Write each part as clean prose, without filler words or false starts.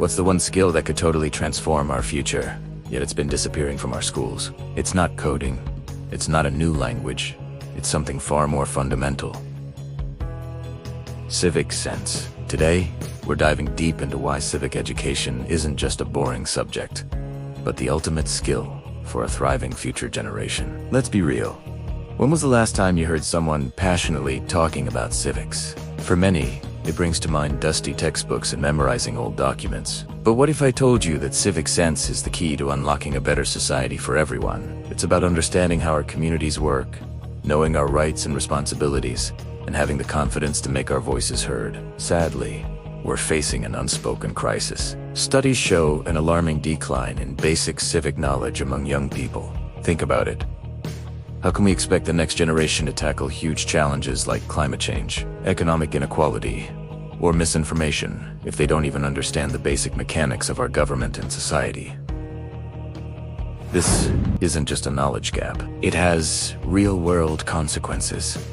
What's the one skill that could totally transform our future, yet it's been disappearing from our schools? It's not coding. It's not a new language. It's something far more fundamental. Civic sense. Today, we're diving deep into why civic education isn't just a boring subject, but the ultimate skill for a thriving future generation. Let's be real. When was the last time you heard someone passionately talking about civics? For many, it brings to mind dusty textbooks and memorizing old documents. But what if I told you that civic sense is the key to unlocking a better society for everyone? It's about understanding how our communities work, knowing our rights and responsibilities, and having the confidence to make our voices heard. Sadly, we're facing an unspoken crisis. Studies show an alarming decline in basic civic knowledge among young people. Think about it. How can we expect the next generation to tackle huge challenges like climate change, economic inequality, or misinformation if they don't even understand the basic mechanics of our government and society? This isn't just a knowledge gap. It has real-world consequences.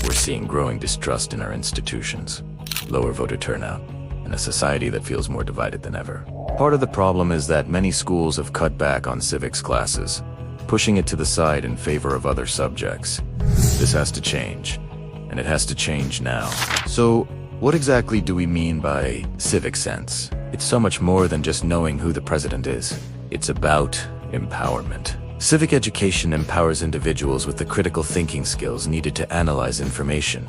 We're seeing growing distrust in our institutions, lower voter turnout, and a society that feels more divided than ever. Part of the problem is that many schools have cut back on civics classes, pushing it to the side in favor of other subjects. This has to change, and it has to change now. So, what exactly do we mean by civic sense? It's so much more than just knowing who the president is. It's about empowerment. Civic education empowers individuals with the critical thinking skills needed to analyze information,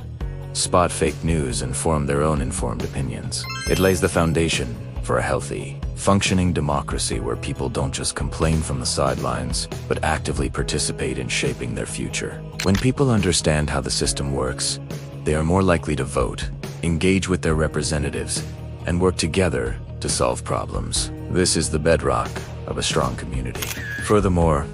spot fake news, and form their own informed opinions. It lays the foundation for a healthy, functioning democracy where people don't just complain from the sidelines, but actively participate in shaping their future. When people understand how the system works, they are more likely to vote, engage with their representatives, and work together to solve problems. This is the bedrock of a strong community. Furthermore,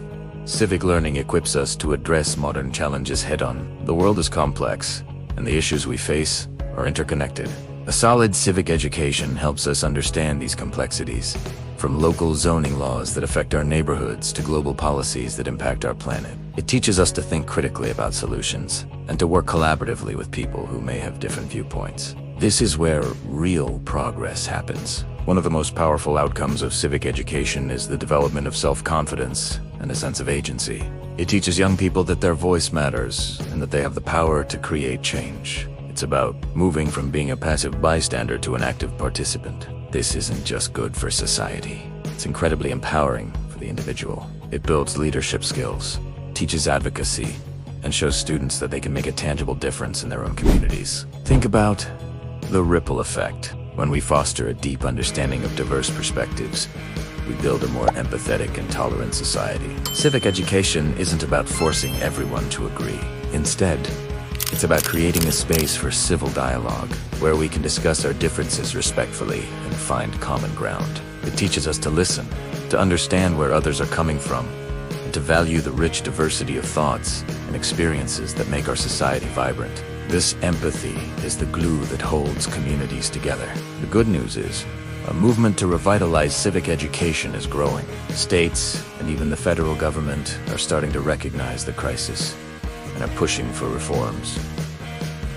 civic learning equips us to address modern challenges head-on. The world is complex, and the issues we face are interconnected. A solid civic education helps us understand these complexities, from local zoning laws that affect our neighborhoods to global policies that impact our planet. It teaches us to think critically about solutions and to work collaboratively with people who may have different viewpoints. This is where real progress happens. One of the most powerful outcomes of civic education is the development of self-confidence and a sense of agency. It teaches young people that their voice matters and that they have the power to create change. It's about moving from being a passive bystander to an active participant. This isn't just good for society. It's incredibly empowering for the individual. It builds leadership skills, teaches advocacy, and shows students that they can make a tangible difference in their own communities. Think about the ripple effect. When we foster a deep understanding of diverse perspectives, we build a more empathetic and tolerant society. Civic education isn't about forcing everyone to agree. Instead, it's about creating a space for civil dialogue, where we can discuss our differences respectfully and find common ground. It teaches us to listen, to understand where others are coming from, and to value the rich diversity of thoughts and experiences that make our society vibrant. This empathy is the glue that holds communities together. The good news is, a movement to revitalize civic education is growing. States and even the federal government are starting to recognize the crisis and are pushing for reforms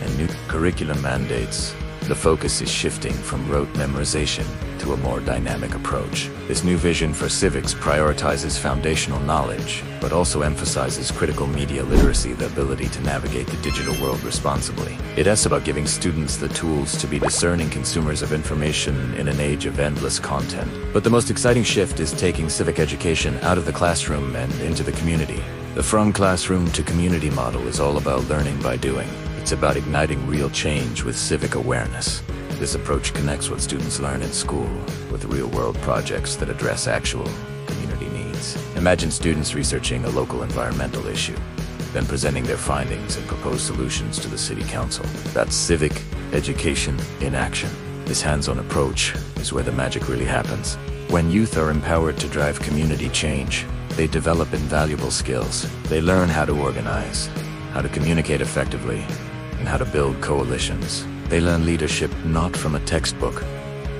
and new curriculum mandates. The focus is shifting from rote memorization to a more dynamic approach. This new vision for civics prioritizes foundational knowledge, but also emphasizes critical media literacy, the ability to navigate the digital world responsibly. It is about giving students the tools to be discerning consumers of information in an age of endless content. But the most exciting shift is taking civic education out of the classroom and into the community. The from classroom to community model is all about learning by doing. It's about igniting real change with civic awareness. This approach connects what students learn in school with real-world projects that address actual community needs. Imagine students researching a local environmental issue, then presenting their findings and proposed solutions to the city council. That's civic education in action. This hands-on approach is where the magic really happens. When youth are empowered to drive community change, they develop invaluable skills. They learn how to organize, how to communicate effectively, and how to build coalitions. They learn leadership not from a textbook,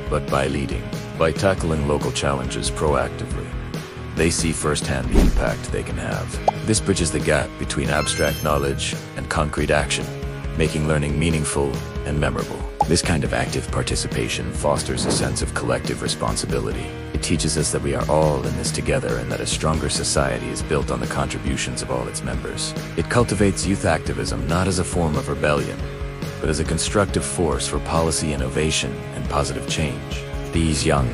but by leading, by tackling local challenges proactively. They see firsthand the impact they can have. This bridges the gap between abstract knowledge and concrete action, making learning meaningful and memorable. This kind of active participation fosters a sense of collective responsibility. It teaches us that we are all in this together and that a stronger society is built on the contributions of all its members. It cultivates youth activism not as a form of rebellion, but as a constructive force for policy innovation and positive change. These young,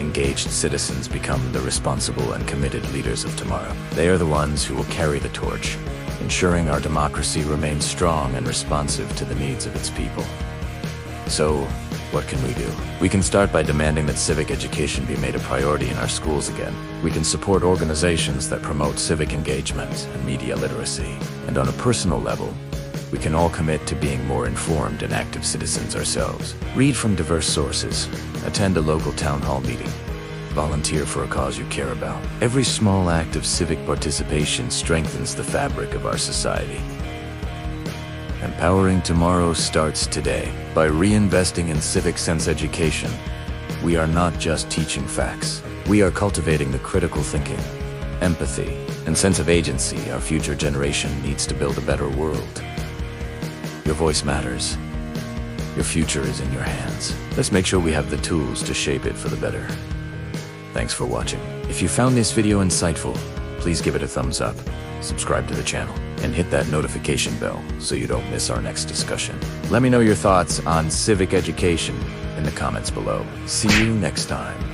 engaged citizens become the responsible and committed leaders of tomorrow. They are the ones who will carry the torch, ensuring our democracy remains strong and responsive to the needs of its people. So, what can we do? We can start by demanding that civic education be made a priority in our schools again. We can support organizations that promote civic engagement and media literacy. And on a personal level, we can all commit to being more informed and active citizens ourselves. Read from diverse sources, attend a local town hall meeting, volunteer for a cause you care about. Every small act of civic participation strengthens the fabric of our society. Empowering tomorrow starts today. By reinvesting in civic sense education, we are not just teaching facts. We are cultivating the critical thinking, empathy, and sense of agency our future generation needs to build a better world. Your voice matters. Your future is in your hands. Let's make sure we have the tools to shape it for the better. Thanks for watching. If you found this video insightful, please give it a thumbs up, subscribe to the channel, and hit that notification bell so you don't miss our next discussion. Let me know your thoughts on civic education in the comments below. See you next time.